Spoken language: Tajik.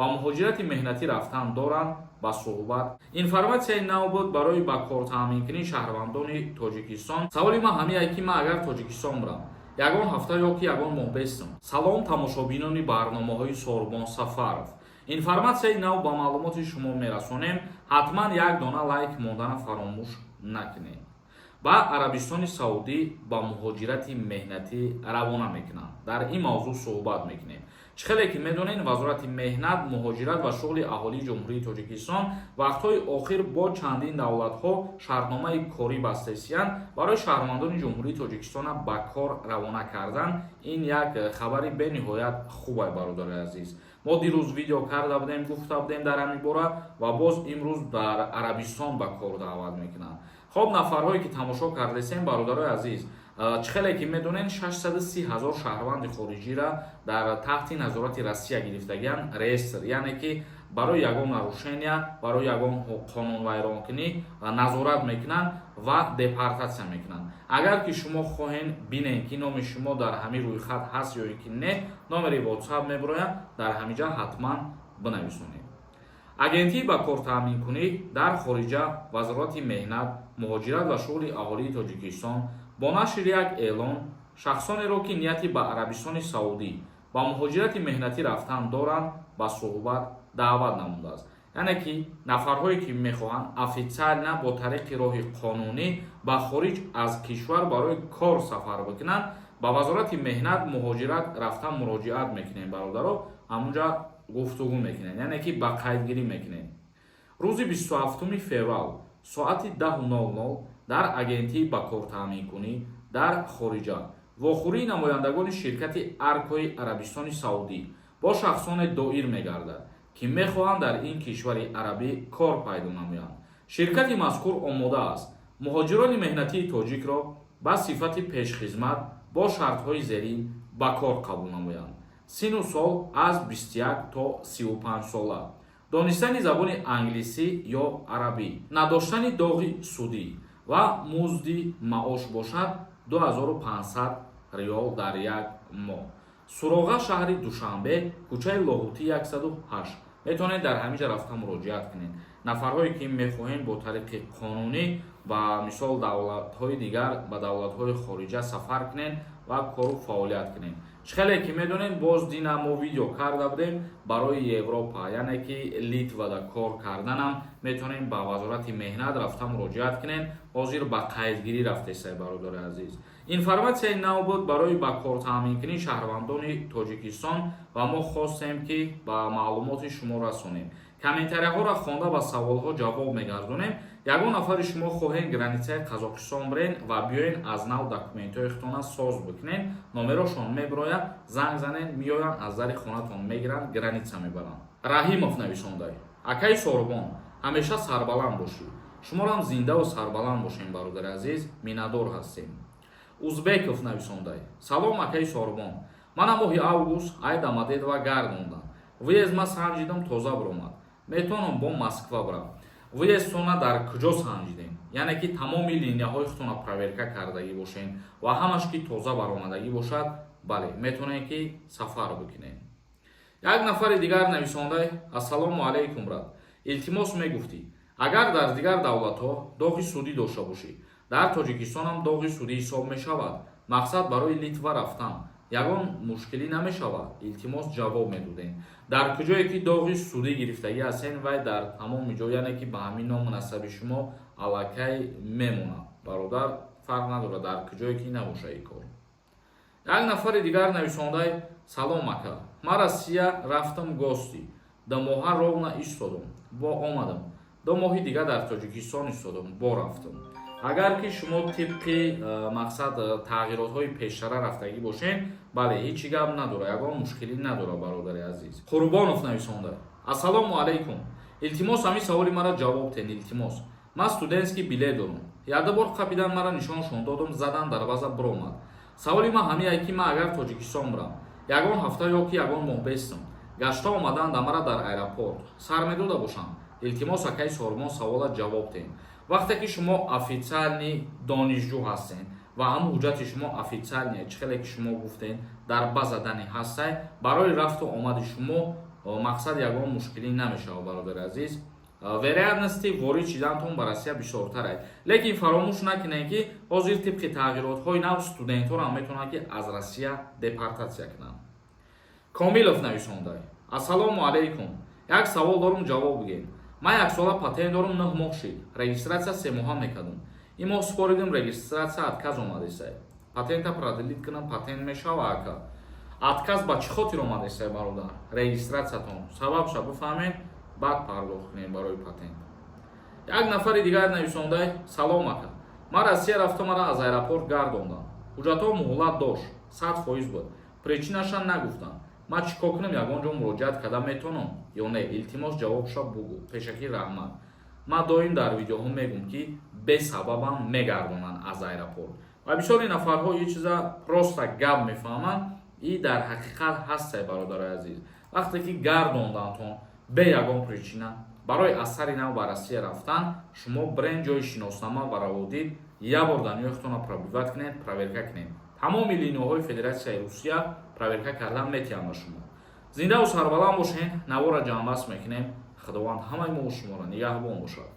ба муҳоҷирати меҳнатӣ рафтан доранд ба суҳбат. Информатсияи нав буд барои ба кор таъминкунии шаҳрвандони Тоҷикистон. Саволи ман ҳамин ки ман агар Тоҷикистон бирам, ягон ҳафта ё ки ягон моҳ бестам. Салом тамошобинони барномаҳои Сорбон Сафаров. Информатсияи нав ба маълумоти шумо мерасонем. ҳатман як дона лайк мондана фаромӯш накунед. Ба Арабистони Саудӣ ба муҳоҷирати меҳнатӣ равона мекунанд. Дар ин мавзӯъ суҳбат мекунем. чӣ хеле ки медонед, вазорати меҳнат, муҳоҷират ва шуғли аҳолии Ҷумҳурии Тоҷикистон вақтҳои охир бо чандин давлатҳо шартномаи корӣ бастесиянд барои шаҳрвандони Ҷумҳурии Тоҷикистон ба кор равона кардан. Ин як хабари бениҳоят хуб ай бародари азиз. мо дирӯз видео карда будем, гуфта будем дар ҳамин бора ва боз имрӯз дар Арабистон ба кор даъват мекунанд. хоб нафарҳое ки тамошо кардесем, бародарои азиз, чӣ хеле ки медонед 630 000 шаҳрванди хориҷиро дар таҳти назорати Россия гирифтагиянд реестр, яъне ки барои ягон нарушения, барои ягон қонунвайронкунӣ назорат мекунанд ва депортатсия мекунанд. агар ки шумо хоҳед бинед ки номи шумо дар ҳамин рӯйхат ҳаст ё ки не, номери WhatsApp мебирояд, дар ҳаминҷа ҳатман бинависонед. агентии ба кор таъминкунӣ дар хориҷа вазорати меҳнат, муҳоҷират ва шуғли аҳолии Тоҷикистон бо нашри як эълон шахсонеро ки нияти ба Арабистони Саудӣ ба муҳоҷирати меҳнатӣ рафтан доранд ба суҳбат даъват намудааст. яъне ки нафарҳое ки мехоҳанд офитсиална бо тариқи роҳи қонунӣ ба хориҷ аз кишвар барои кор сафар бикунанд, ба вазорати меҳнат, муҳоҷират рафтан муроҷиат мекунем. бародаро ҳамунҷа гуфтугӯ мекунем, яъне ки ба қайдгирӣ мекунем. рӯзи 27 феврал соати 10:00 дар агентии ба кор таъминкунӣ дар хориҷа вохӯрии намояндагони ширкати Аркои Арабистони Саудӣ бо шахсоне доир мегардад ки мехоҳанд дар ин кишвари арабӣ кор пайдо намоянд. ширкати мазкур омода аст муҳоҷирони меҳнатии тоҷикро ба сифати пешхизмат бо шартҳои зерин ба кор қабул намоянд. сину сол аз 21 то 35 сола, донистани забони англисӣ ё арабӣ, надоштани доғи судӣ ва музди маош бошад 2500 риёл дар як моҳ. суроға шаҳри Душанбе, кӯчаи Лоҳутӣ 108. метавонед дар ҳаминҷа рафта муроҷиат кунед. нафарҳое ки мехоҳем бо тариқи қонунӣ ба мисол давлатҳои дигар, ба давлатҳои хориҷа сафар кунед ва кору фаъолият кунед. чӣ хеле ки медонед, боз дина мо видео карда будем барои Европа, яъне ки Литвада кор карданам метавонем ба вазорати меҳнат рафта муроҷиат кунед. ҳозир ба қайдгирӣ рафтесай бародари азиз. информатсияи нав буд барои ба кор таъминкунии шаҳрвандони Тоҷикистон ва мо хостем ки ба маълумоти шумо расонем. комментарияҳоро хонда ба саволҳо ҷавоб мегардонем. ягон нафари шумо хоҳед границаи Қазоқистон бирен ва биёен аз нав документҳоятона соз бикунед, номерошон мебирояд, занг занед, меоянд аз дари хонатон мегиранд, граница мебаранд. Раҳимов нависондай: акаи Сорбон, ҳамеша сарбаланд бошӣ. шуморам зиндаву сарбаланд бошем бародари азиз, миннатдор ҳастем. Узбеков нависондай: салом акаи Сорбон, мана моҳи август айд амадед ва гард мондам. виез ма санҷидам тоза биромад. метавонам бо Москва бирам. виезтона дар куҷо санҷидем? яъне ки тамоми линияҳоятона проверка кардагӣ бошен ва ҳамаш ки тоза баромадагӣ бошад, бале, метавонем ки сафар бикунем. як нафари дигар нависондай: ассалому алайкум брат, илтимос мегуфтӣ агар дар дигар давлатҳо доғи судӣ дошта бошӣ, дар Тоҷикистонам доғи судӣ ҳисоб мешавад. мақсад барои Литва рафтан ягон мушкилӣ намешавад. илтимос ҷавоб медодем. дар куҷое ки доғи судӣ гирифтагӣ ҳастен, вай дар тамоми ҷо, яъне ки ба ҳамин ному насаби шумо аллакай мемонад. бародар, фарқ надорад дар куҷое ки набоша ин кор. як нафари дигар нависондай: салом ака, ман Россия рафтам гостӣ, 2 моҳа ровна истодам, бо омадам, 2 моҳи дигар дар Тоҷикистон истодам, бо рафтам. агар ки шумо тибқи мақсад тағйиротҳои пештара рафтагӣ бошед, бале, ҳеҷ гап надора, ягон мушкилӣ надора бародари азиз. Қурбонов нависонда: ассалому алайкум, илтимос ҳамин саволи мара ҷавоб тен. илтимос, ман студентский билет дорам, яда бор қапидан мара нишоншон додам, задан дарваза биромад. саволи ман ҳамин ки ман агар Тоҷикистон бирам, ягон ҳафта ё ки ягон моҳ бестам, гашта омадан да мара дар аэропорт сар медода бошам. илтимос акаи Сорбон саволат ҷавоб тен. вақте ки шумо офитсиални донишҷӯ ҳастен ва ҳам ҳуҷҷати шумо офитсиалне, чӣ хеле ки шумо гуфтен дар база дани ҳастай, барои рафту омади шумо мақсад ягон мушкилӣ намешавад бародари азиз. вероятности ворид шидантон ба Россия бисёртар аст. Лекин фаромӯш накунед ки ҳозир тибқи тағйиротҳои нав студентҳоро метавонанд ки аз Россия депортатсия кунанд. Комилов нависонда: ассалому алейкум. Як савол дорум, ҷавоб бигем. Ман як сола патент дорум, 9 моҳ шид. Регистратсия 3 моҳа мекардам. Ин моҳ споридим, регистратсия отказ омадеса. Патента продлит кунам, патент мешава ака. Отказ ба чӣ хотир омадеса бародар? Регистратсиятон сабабша бифаҳмед, баъд пардохт кунем барои патент. Як нафари дигар нависонда: салом ака. Ман Россия рафтам, мара аз аэропорт гардондам. ҳуҷҷатҳо муҳлат дошт, 100% буд. Причинаша нагуфтам. Ман чӣ кор кунам, ягон ҷо муроҷиат карда метавонам ё не? Илтимос ҷавобша бугу. Пешакӣ раҳмат. Ман доим дар видеоҳо мегӯм ки бесабабам мегардонанд аз аэропорт. Ва бисёри нафарҳо ин чиза проста гап мефаҳманд. Ин дар ҳақиқат ҳастае бародари азиз. Вақте ки гардондантон бе ягон причина барои асари нав ба Россия рафтан, шумо бирен ҷои шиноснама ва раводид як бор дар ниёхтона пробиват кунед, проверка кунед. Тамоми линиёҳои Федератсияи Русия проверка кардан метиҳанд ба шумо. Зиндаву сарбаланд бошед. Навора ҷамъбаст мекунем. Худованд ҳамаи мо шуморо нигаҳбон бошад.